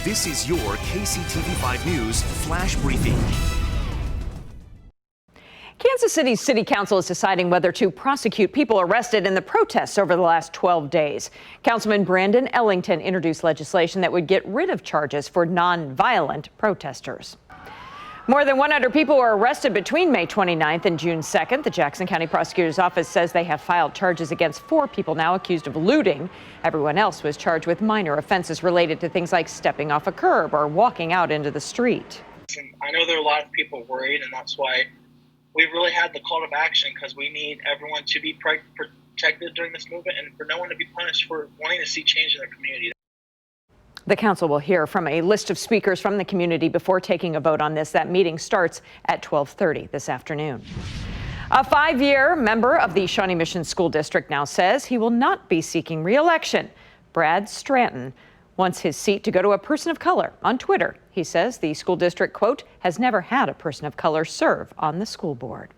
This is your KCTV5 News Flash Briefing. Kansas City's City Council is deciding whether to prosecute people arrested in the protests over the last 12 days. Councilman Brandon Ellington introduced legislation that would get rid of charges for non-violent protesters. More than 100 people were arrested between May 29th and June 2nd. The Jackson County Prosecutor's Office says they have filed charges against 4 people now accused of looting. Everyone else was charged with minor offenses related to things like stepping off a curb or walking out into the street. I know there are a lot of people worried, and that's why we really had the call to action, because we need everyone to be protected during this movement and for no one to be punished for wanting to see change in their community. The council will hear from a list of speakers from the community before taking a vote on this. That meeting starts at 12:30 this afternoon. A 5-year member of the Shawnee Mission School District now says he will not be seeking re-election. Brad Stratton wants his seat to go to a person of color. On Twitter, he says the school district, quote, has never had a person of color serve on the school board.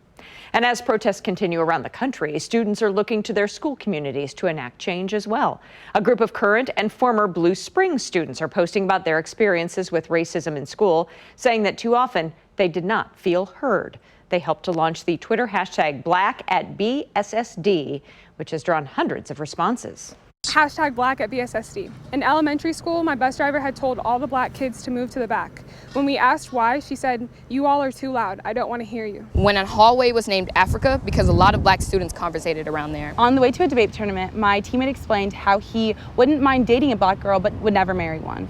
And as protests continue around the country, students are looking to their school communities to enact change as well. A group of current and former Blue Springs students are posting about their experiences with racism in school, saying that too often they did not feel heard. They helped to launch the Twitter hashtag #BlackAtBSSD, which has drawn hundreds of responses. Hashtag Black at BSSD. In elementary school, my bus driver had told all the black kids to move to the back. When we asked why, she said, "You all are too loud. I don't want to hear you." When a hallway was named Africa because a lot of black students conversated around there. On the way to a debate tournament, my teammate explained how he wouldn't mind dating a black girl but would never marry one.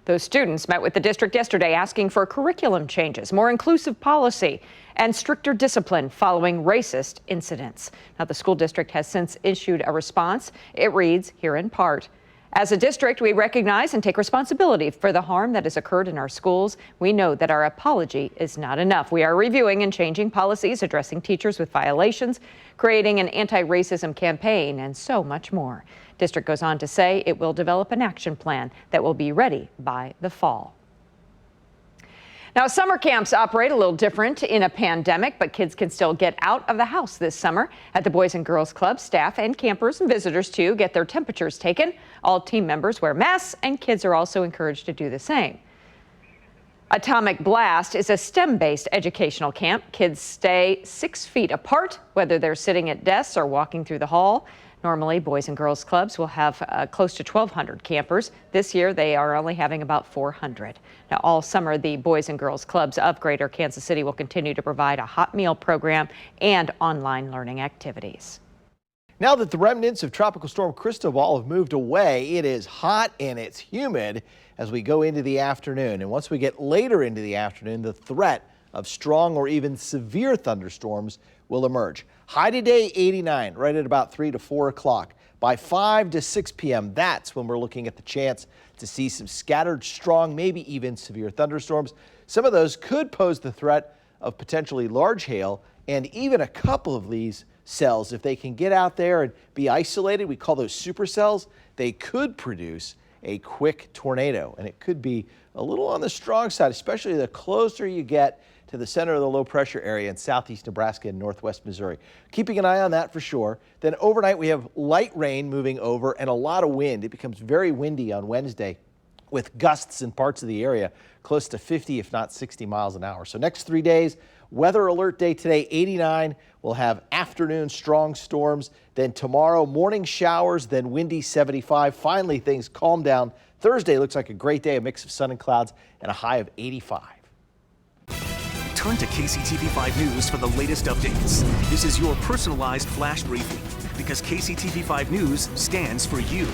Those students met with the district yesterday asking for curriculum changes, more inclusive policy, and stricter discipline following racist incidents. Now, the school district has since issued a response. It reads here in part, as a district, we recognize and take responsibility for the harm that has occurred in our schools. We know that our apology is not enough. We are reviewing and changing policies, addressing teachers with violations, creating an anti-racism campaign, and so much more. District goes on to say it will develop an action plan that will be ready by the fall. Now, summer camps operate a little different in a pandemic, but kids can still get out of the house this summer. At the Boys and Girls Club, staff and campers and visitors too get their temperatures taken. All team members wear masks, and kids are also encouraged to do the same. Atomic Blast is a STEM-based educational camp. Kids stay 6 feet apart, whether they're sitting at desks or walking through the hall. Normally, Boys and Girls Clubs will have close to 1,200 campers. This year, they are only having about 400. Now, all summer, the Boys and Girls Clubs of Greater Kansas City will continue to provide a hot meal program and online learning activities. Now that the remnants of Tropical Storm Cristobal have moved away, it is hot and it's humid as we go into the afternoon. And once we get later into the afternoon, the threat of strong or even severe thunderstorms will emerge. High today, 89, right at about 3 to 4 o'clock. By 5 to 6 p.m., that's when we're looking at the chance to see some scattered, strong, maybe even severe thunderstorms. Some of those could pose the threat of potentially large hail, and even a couple of these cells, if they can get out there and be isolated, we call those supercells, they could produce a quick tornado. And it could be a little on the strong side, especially the closer you get to the center of the low pressure area in southeast Nebraska and northwest Missouri. Keeping an eye on that for sure. Then overnight we have light rain moving over and a lot of wind. It becomes very windy on Wednesday with gusts in parts of the area close to 50, if not 60 miles an hour. So next 3 days, weather alert day today, 89. We'll have afternoon strong storms. Then tomorrow, morning showers, then windy 75. Finally, things calm down. Thursday looks like a great day, a mix of sun and clouds and a high of 85. Turn to KCTV5 News for the latest updates. This is your personalized flash briefing because KCTV5 News stands for you.